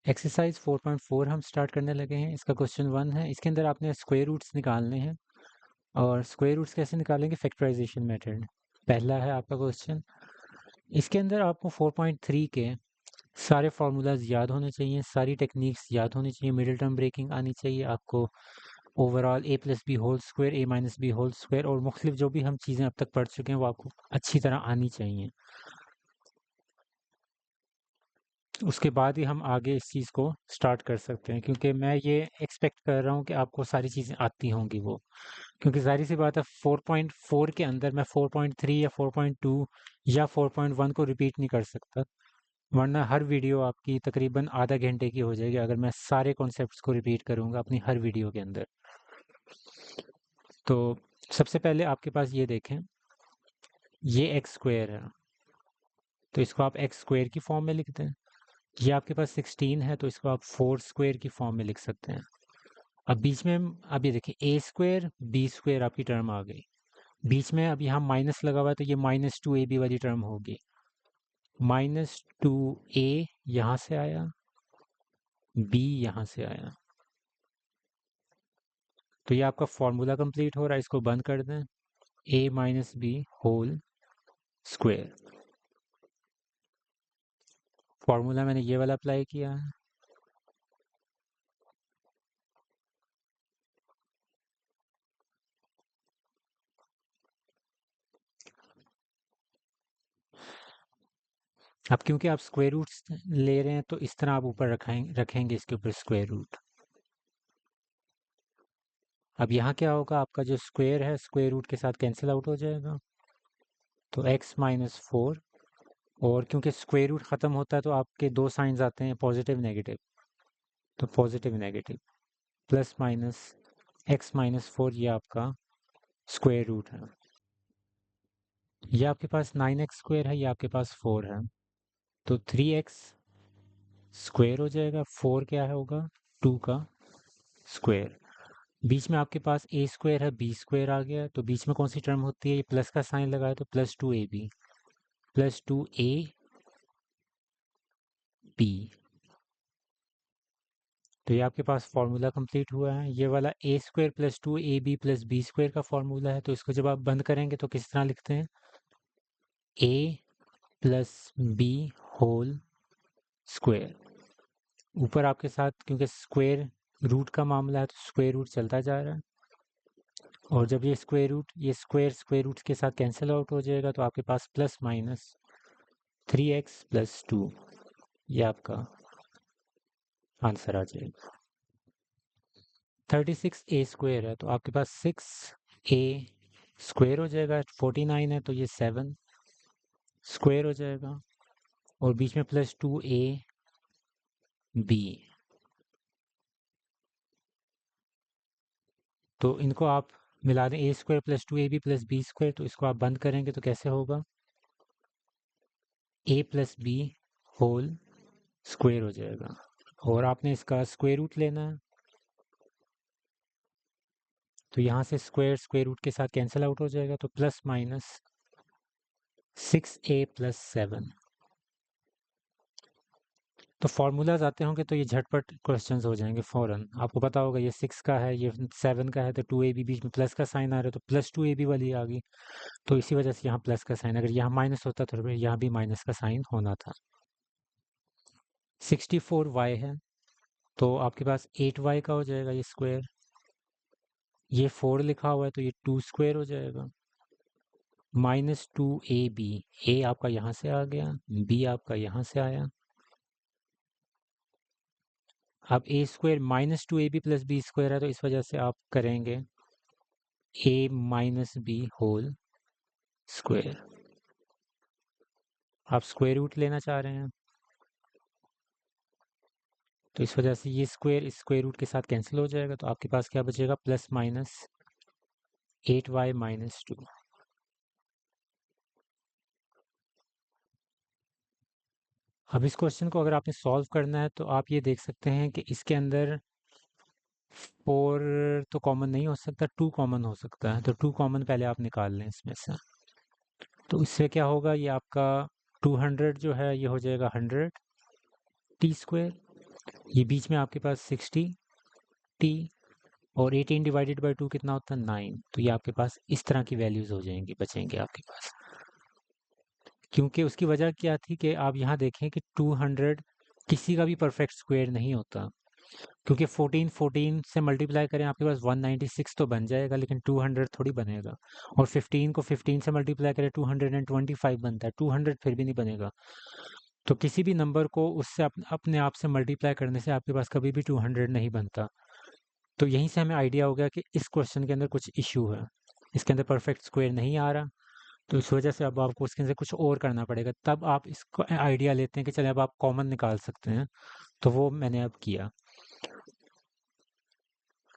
Exercise 4.4 हम start करने लगे हैं। इसका क्वेश्चन 1 है। इसके अंदर आपने स्क्वायर रूट्स निकालने हैं और स्क्वायर रूट्स कैसे निकालेंगे, फैक्टराइजेशन मेथड पहला है आपका क्वेश्चन। इसके अंदर आपको 4.3 के सारे फार्मूलाज याद होने चाहिए, सारी टेक्निक्स याद होनी चाहिए, मिडिल टर्म ब्रेकिंग आनी चाहिए आपको, ओवरऑल ए प्लस बी होल स्क्वायर, ए माइनस बी होल स्क्वायर और मुख्तलिफ जो भी हम चीज़ें अब तक पढ़ चुके हैं वो आपको अच्छी तरह आनी चाहिए। उसके बाद ही हम आगे इस चीज़ को स्टार्ट कर सकते हैं, क्योंकि मैं ये एक्सपेक्ट कर रहा हूँ कि आपको सारी चीज़ें आती होंगी वो, क्योंकि जाहिर सी बात है 4.4 के अंदर मैं 4.3 या 4.2 या 4.1 को रिपीट नहीं कर सकता, वरना हर वीडियो आपकी तकरीबन आधा घंटे की हो जाएगी अगर मैं सारे कॉन्सेप्ट्स को रिपीट करूँगा अपनी हर वीडियो के अंदर। तो सबसे पहले आपके पास ये देखें, ये एक्स स्क्वायर है तो इसको आप एक्स स्क्वायर की फॉर्म में लिखते हैं। ये आपके पास 16 है तो इसको आप 4 स्क्वायर की फॉर्म में लिख सकते हैं। अब बीच में अब ये देखिए ए स्क्वायर बी स्क्वायर आपकी टर्म आ गई, बीच में अब यहाँ माइनस लगा हुआ है तो ये -2ab वाली टर्म होगी। -2a यहाँ से आया, b यहाँ से आया, तो ये आपका फॉर्मूला कंप्लीट हो रहा है। इसको बंद कर दें, a minus B whole square. Formula मैंने ये वाला अप्लाई किया है। अब क्योंकि आप स्क्वायर रूट्स ले रहे हैं तो इस तरह आप ऊपर रखेंगे इसके ऊपर स्क्वायर रूट। अब यहाँ क्या होगा, आपका जो स्क्वायर है स्क्वायर रूट के साथ कैंसिल आउट हो जाएगा, तो x माइनस 4, और क्योंकि स्क्वायर रूट ख़त्म होता है तो आपके दो साइंस आते हैं पॉजिटिव नेगेटिव, तो positive negative plus minus x minus 4 ये आपका स्क्वायर रूट है। ये आपके पास 9x स्क्वायर है, ये आपके पास 4 है, तो 3x स्क्वायर हो जाएगा, 4 क्या है होगा 2 का स्क्वायर। बीच में आपके पास a स्क्वायर है b स्क्वायर आ गया, तो बीच में कौन सी टर्म होती है, ये प्लस का साइन लगाया तो +2ab +2ab, तो ये आपके पास फार्मूला कंप्लीट हुआ है। ये वाला a square plus 2ab plus b square का फार्मूला है, तो इसको जब आप बंद करेंगे तो किस तरह लिखते हैं, a plus b whole square. ऊपर आपके साथ क्योंकि स्क्वायर रूट का मामला है तो स्क्वायर रूट चलता जा रहा है, और जब ये स्क्वायर रूट ये स्क्वायर रूट के साथ कैंसिल आउट हो जाएगा तो आपके पास प्लस माइनस 3x प्लस 2, ये आपका आंसर आ जाएगा। 36a स्क्वायर है तो आपके पास 6a स्क्वायर हो जाएगा, 49 है तो ये 7 स्क्वायर हो जाएगा, और बीच में +2ab, तो इनको आप मिला दें a square plus 2ab plus b square, तो इसको आप बंद करेंगे तो कैसे होगा, a plus B whole square हो जाएगा, और आपने इसका स्क्वायर रूट लेना है, तो यहाँ से स्क्वायर स्क्वायर रूट के साथ कैंसिल आउट हो जाएगा, तो प्लस माइनस 6a प्लस 7। तो फार्मूलाज आते होंगे तो ये झटपट क्वेश्चंस हो जाएंगे फ़ौरन। आपको पता होगा ये 6 का है, ये 7 का है, तो 2ab बीच में प्लस का साइन आ रहा है तो +2ab वाली आ गई, तो इसी वजह से यहाँ प्लस का साइन, अगर यहाँ माइनस होता तो फिर यहाँ भी माइनस का साइन होना था। 64y है तो आपके पास 8y का हो जाएगा ये स्क्वायर, ये 4 लिखा हुआ है तो ये 2 स्क्वायर हो जाएगा, -2ab, a आपका यहाँ से आ गया, b आपका यहाँ से आया। अब a square -2ab plus b square है तो इस वजह से आप करेंगे a minus B whole square. आप स्क्वायर रूट लेना चाह रहे हैं तो इस वजह से ये स्क्वायर इस स्क्वायर रूट के साथ कैंसिल हो जाएगा, तो आपके पास क्या बचेगा, प्लस माइनस 8y माइनस 2। अब इस क्वेश्चन को अगर आपने सॉल्व करना है तो आप ये देख सकते हैं कि इसके अंदर 4 तो कॉमन नहीं हो सकता, 2 कॉमन हो सकता है, तो 2 कॉमन पहले आप निकाल लें इसमें से। तो इससे क्या होगा, ये आपका 200 जो है ये हो जाएगा 100 t स्क्वायर, ये बीच में आपके पास 60t और 18 डिवाइडेड बाई 2 कितना होता है 9। तो ये आपके पास इस तरह की वैल्यूज हो जाएंगी, बचेंगे आपके पास। क्योंकि उसकी वजह क्या थी कि आप यहाँ देखें कि 200 किसी का भी परफेक्ट स्क्वायर नहीं होता, क्योंकि 14 से मल्टीप्लाई करें आपके पास 196 तो बन जाएगा, लेकिन 200 थोड़ी बनेगा। और 15 को 15 से मल्टीप्लाई करें 225 बनता है, 200 फिर भी नहीं बनेगा। तो किसी भी नंबर को उससे अपने आप से मल्टीप्लाई करने से आपके पास कभी भी 200 नहीं बनता। तो यहीं से हमें आइडिया हो गया कि इस क्वेश्चन के अंदर कुछ इशू है, इसके अंदर परफेक्ट स्क्वायर नहीं आ रहा। तो इस वजह से अब आपको उसके अंदर कुछ और करना पड़ेगा, तब आप इसको आइडिया लेते हैं कि चले अब आप कॉमन निकाल सकते हैं। तो वो मैंने अब किया।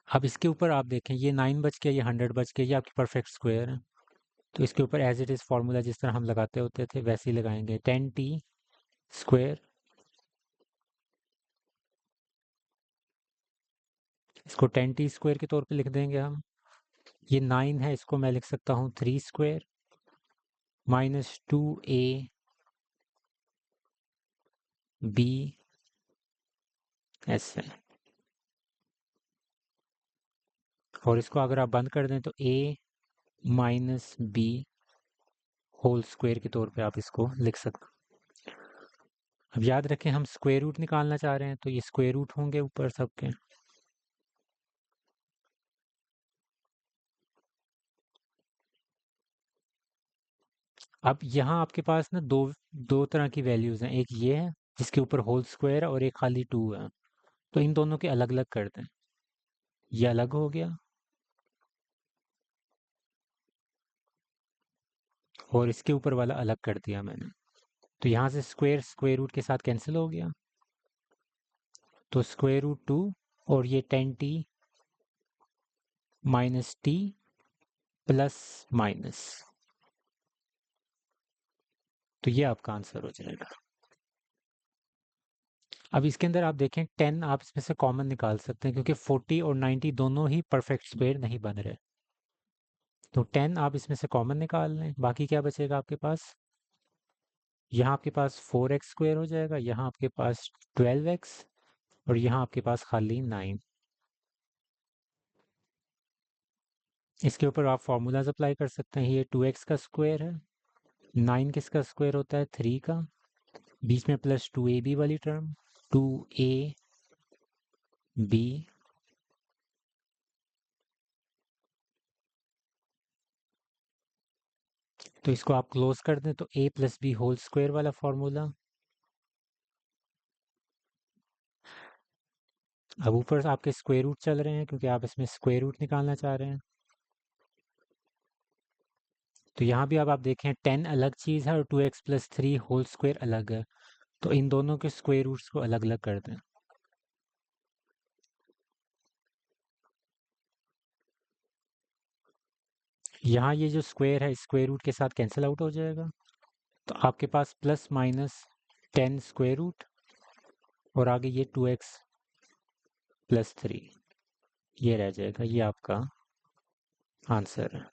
अब इसके ऊपर आप देखें, ये 9 बच गया, ये 100 बच गया, ये आपकी परफेक्ट स्क्वायर है। तो इसके ऊपर एज इट इज़ फार्मूला जिस तरह हम लगाते होते थे वैसे ही लगाएंगे, 10t स्क्वायर, इसको 10t स्क्वायर के तौर पे लिख देंगे हम। ये 9 है, इसको मैं लिख सकता हूँ 3 स्क्वायर माइनस 2a b ऐसे। और इसको अगर आप बंद कर दें तो a minus b whole square के तौर पे आप इसको लिख सकते हैं। अब याद रखें हम स्क्वायर रूट निकालना चाह रहे हैं, तो ये स्क्वायर रूट होंगे ऊपर सबके। अब यहाँ आपके पास ना दो दो तरह की वैल्यूज हैं, एक ये है जिसके ऊपर होल स्क्वायर है और एक खाली 2 है। तो इन दोनों के अलग अलग कर दें, ये अलग हो गया और इसके ऊपर वाला अलग कर दिया मैंने। तो यहाँ से स्क्वायर स्क्वायर रूट के साथ कैंसिल हो गया, तो स्क्वायर रूट 2 और ये 10t minus T plus minus, तो ये आपका आंसर हो जाएगा। अब इसके अंदर आप देखें 10 आप इसमें से कॉमन निकाल सकते हैं, क्योंकि 40 और 90 दोनों ही परफेक्ट स्क्वायर नहीं बन रहे। तो 10 आप इसमें से कॉमन निकाल लें, बाकी क्या बचेगा आपके पास, यहाँ आपके पास 4x स्क्वायर हो जाएगा, यहाँ आपके पास 12x और यहाँ आपके पास खाली 9। इसके ऊपर आप फार्मूलाज अप्लाई कर सकते हैं। ये 2x का स्क्वायर है, 9 किसका स्क्वायर होता है 3 का, बीच में प्लस 2ab वाली टर्म 2ab, तो इसको आप क्लोज कर दें तो a plus B whole square वाला फॉर्मूला। अब ऊपर आपके स्क्वायर रूट चल रहे हैं, क्योंकि आप इसमें स्क्वायर रूट निकालना चाह रहे हैं। तो यहाँ भी अब आप देखें 10 अलग चीज़ है और 2x प्लस 3 होल स्क्वायर अलग है। तो इन दोनों के स्क्वायर रूट्स को अलग अलग कर दें। यहाँ ये जो स्क्वायर है स्क्वायर रूट के साथ कैंसिल आउट हो जाएगा, तो आपके पास प्लस माइनस 10 स्क्वायर रूट और आगे ये 2x प्लस 3 ये रह जाएगा, ये आपका आंसर है।